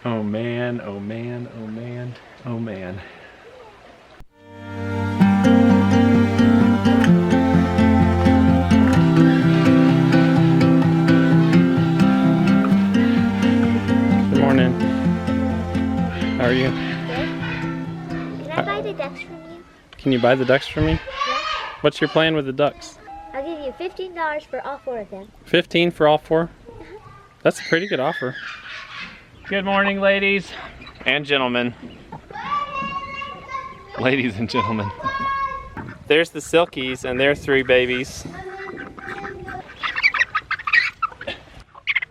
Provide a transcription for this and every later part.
Oh man, oh man, oh man, oh man. Good morning. How are you? Good. Can I buy the ducks from you? Can you buy the ducks for me? Yeah. What's your plan with the ducks? I'll give you $15 for all 4 of them. 15 for all 4? That's a pretty good offer. Good morning, ladies and gentlemen. Ladies and gentlemen. There's the Silkies and their 3 babies.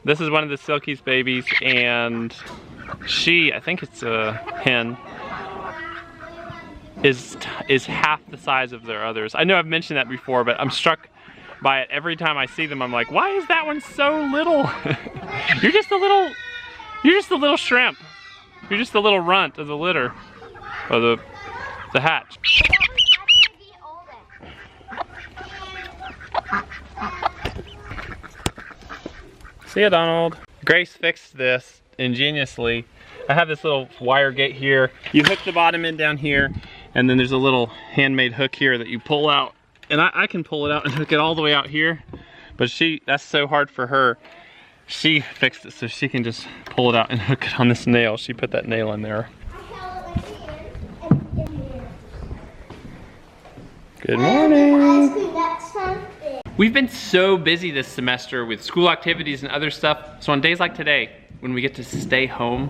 This is one of the Silkies babies, and she, I think it's a hen, is half the size of their others. I know I've mentioned that before, but I'm struck by it every time I see them. I'm like, why is that one so little? You're just a little shrimp. You're just a little runt of the litter, or the hatch. See ya, Donald. Grace fixed this ingeniously. I have this little wire gate here. You hook the bottom end down here, and then there's a little handmade hook here that you pull out. And I can pull it out and hook it all the way out here, but that's so hard for her. She fixed it so she can just pull it out and hook it on this nail. She put that nail in there. Good morning. We've been so busy this semester with school activities and other stuff. So on days like today, when we get to stay home,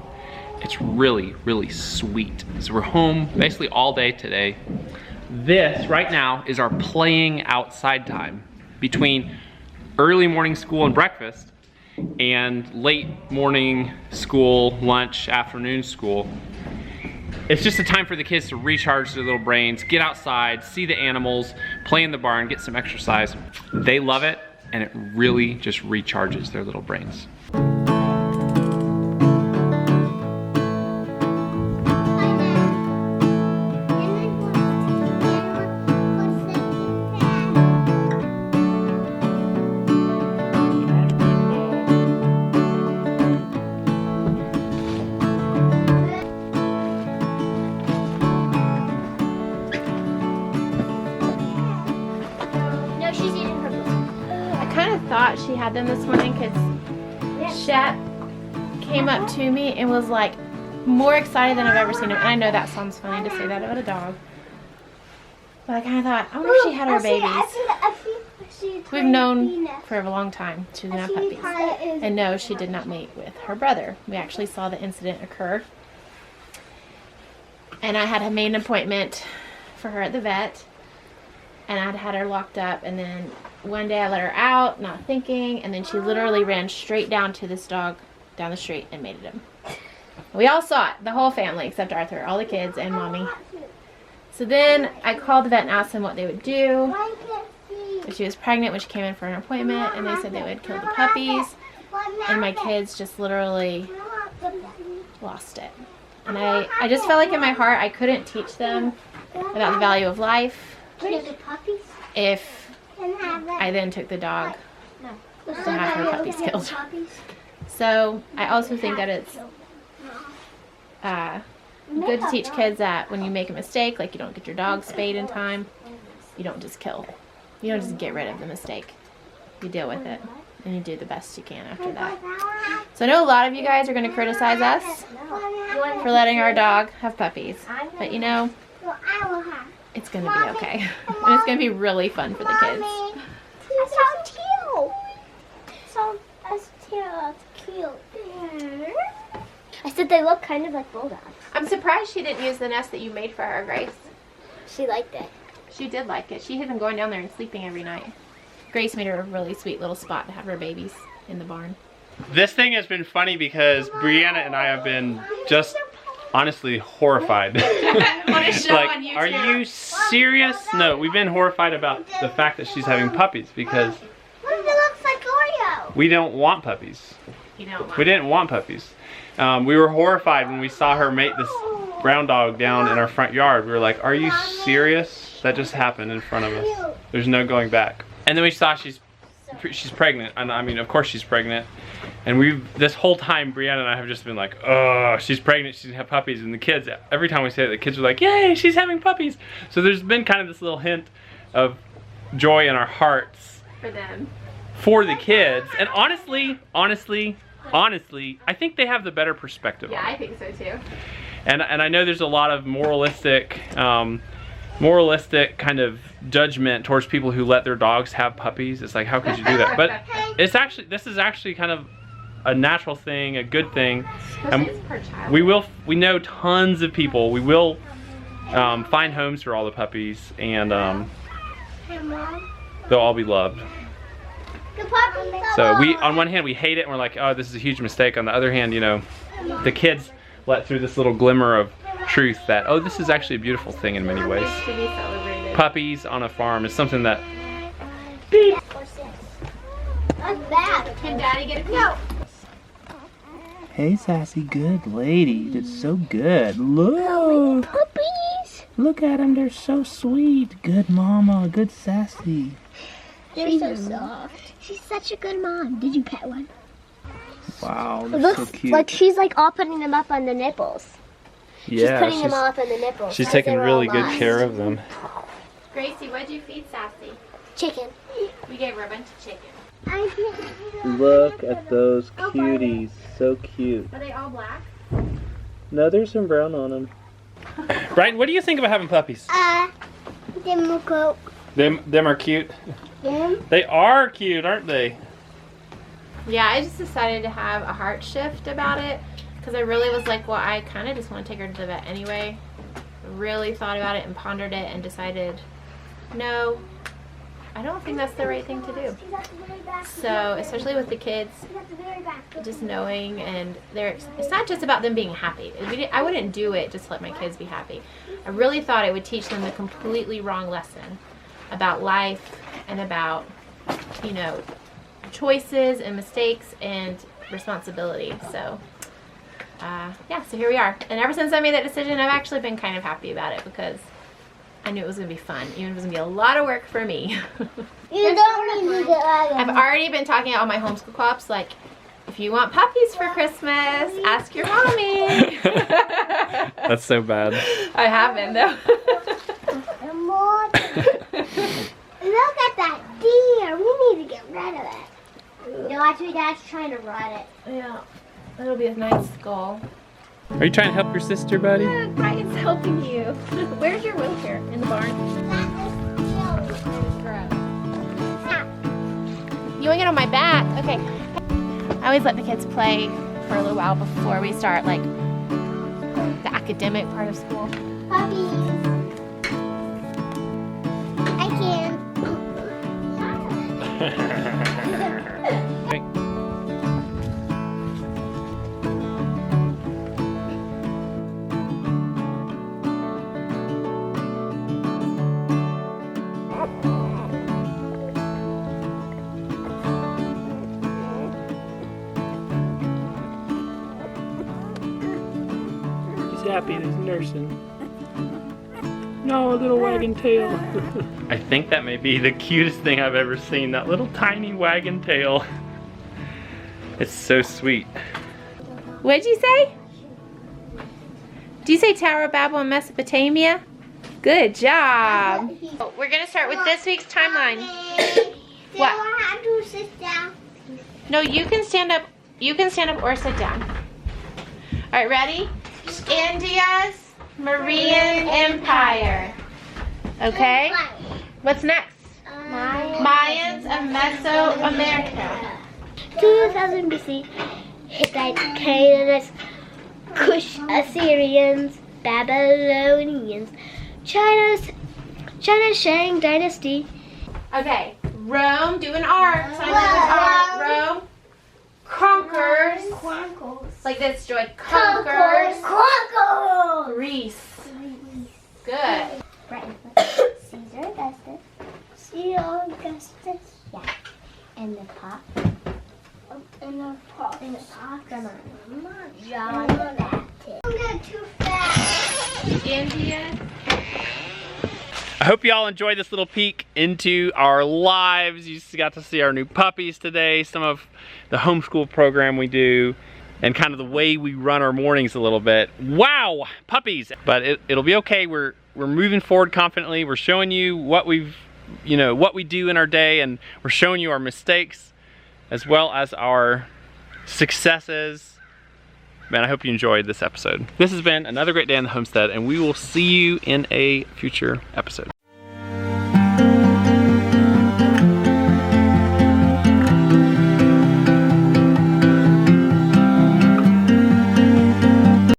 it's really, really sweet. So we're home basically all day today. This right now is our playing outside time between early morning school and breakfast and late morning school, lunch, afternoon school. It's just a time for the kids to recharge their little brains, get outside, see the animals, play in the barn, get some exercise. They love it, and it really just recharges their little brains. Thought she had them this morning because Shat came up to me and was like more excited than I've ever seen him. And I know that sounds funny to say that about a dog, but I kind of thought, I wonder if she had her babies. We've known for a long time she didn't have puppies. And no, she did not mate with her brother. We actually saw the incident occur. And I had made an appointment for her at the vet. And I'd had her locked up, and then one day I let her out, not thinking, and then she literally ran straight down to this dog down the street and mated him. We all saw it, the whole family except Arthur, all the kids and mommy. So then I called the vet and asked them what they would do. She was pregnant when she came in for an appointment, and they said they would kill the puppies, and my kids just literally lost it. And I just felt like in my heart I couldn't teach them about the value of life if I then took the dog to have her puppies killed. So I also think that it's good to teach kids that when you make a mistake, like you don't get your dog spayed in time, you don't just kill. You don't just get rid of the mistake. You deal with it and you do the best you can after that. So I know a lot of you guys are going to criticize us for letting our dog have puppies, but you know, it's going to be okay. And it's going to be really fun for the kids. That's so cute. I said they look kind of like bulldogs. I'm surprised she didn't use the nest that you made for her, Grace. She liked it. She did like it. She had been going down there and sleeping every night. Grace made her a really sweet little spot to have her babies in the barn. This thing has been funny because Brianna and I have been just honestly horrified. Like, are you serious? No, we've been horrified about the fact that she's having puppies because Look, it looks like Oreo. we don't want puppies. You know what? We didn't want puppies. We were horrified when we saw her mate this brown dog down in our front yard. We were like, are you serious? That just happened in front of us. There's no going back. And then we saw she's pregnant. And I mean, of course she's pregnant. And this whole time, Brianna and I have just been like, oh, she's pregnant, she's gonna have puppies. And the kids, every time we say it, the kids are like, yay, she's having puppies. So there's been kind of this little hint of joy in our hearts. For them. For the kids. And honestly, I think they have the better perspective on it. Yeah, I think so too. And I know there's a lot of moralistic kind of judgment towards people who let their dogs have puppies. It's like, how could you do that? But this is actually kind of a natural thing, a good thing. And we know tons of people. We will find homes for all the puppies, and they'll all be loved. So on one hand, we hate it and we're like, oh, this is a huge mistake. On the other hand, you know, the kids let through this little glimmer of truth that, oh, this is actually a beautiful thing in many ways. To be celebrated. Puppies on a farm is something that... Can Daddy get a peek? Hey, Sassy, good lady. You did so good. Look. Puppies. Look at them. They're so sweet. Good mama. Good Sassy. They're so soft. She's such a good mom. Did you pet one? Wow, It they're looks so cute. like she's like all putting them up on the nipples. She's putting them all up on the nipples. She's as taking they were really all good lost. care of them. Gracie, what'd you feed Sassy? Chicken. We gave her a bunch of chicken. Look at those cuties. So cute. Are they all black? No, there's some brown on them. Brian, what do you think about having puppies? Them will go. Them are cute. Them. They are cute, aren't they? Yeah, I just decided to have a heart shift about it because I really was like, well, I kind of just want to take her to the vet anyway. Really thought about it and pondered it and decided, no, I don't think that's the right thing to do. So, especially with the kids, just knowing, and it's not just about them being happy. I wouldn't do it just to let my kids be happy. I really thought it would teach them the completely wrong lesson about life and about, you know, choices and mistakes and responsibility. So yeah, so here we are. And ever since I made that decision, I've actually been kind of happy about it because I knew it was going to be fun, even if it was going to be a lot of work for me. You don't need to get I've already been talking to all my homeschool co-ops, like, if you want puppies for Christmas, ask your mommy. That's so bad. I have been, though. Look at that deer. We need to get rid of it. No, actually, Dad's trying to run it. Yeah, that'll be a nice goal. Are you trying to help your sister, buddy? Yeah, Brian's helping you. Where's your wheelchair? In the barn? You want to get on my back? Okay. I always let the kids play for a little while before we start, like, the academic part of school. Puppies. I can. Happy he's nursing. No, a little wagging tail. I think that may be the cutest thing I've ever seen. That little tiny wagging tail. It's so sweet. What'd you say? Did you say Tower of Babel in Mesopotamia? Good job. We're gonna start with this week's timeline. What? I have to sit down. No, you can stand up. You can stand up or sit down. All right, ready? India's Marian Empire. Okay. What's next? Mayans of Mesoamerica. 2000 BC, Hittites, Canaanites, Kush, Assyrians, Babylonians, China's Shang Dynasty. Okay. Rome, do an R. Rome conquers. Like this, Joy. Conquers. Greece. Good. Caesar Augustus. Caesar Augustus. Yeah. And the pot. And the pot. And the pot. Come on. John the Baptist. I'm going too fast. India. I hope you all enjoyed this little peek into our lives. You got to see our new puppies today, some of the homeschool program we do, and kind of the way we run our mornings a little bit. Wow, puppies! But it'll be okay. We're moving forward confidently. We're showing you what we do in our day, and we're showing you our mistakes as well as our successes. Man, I hope you enjoyed this episode. This has been another great day on the homestead, and we will see you in a future episode.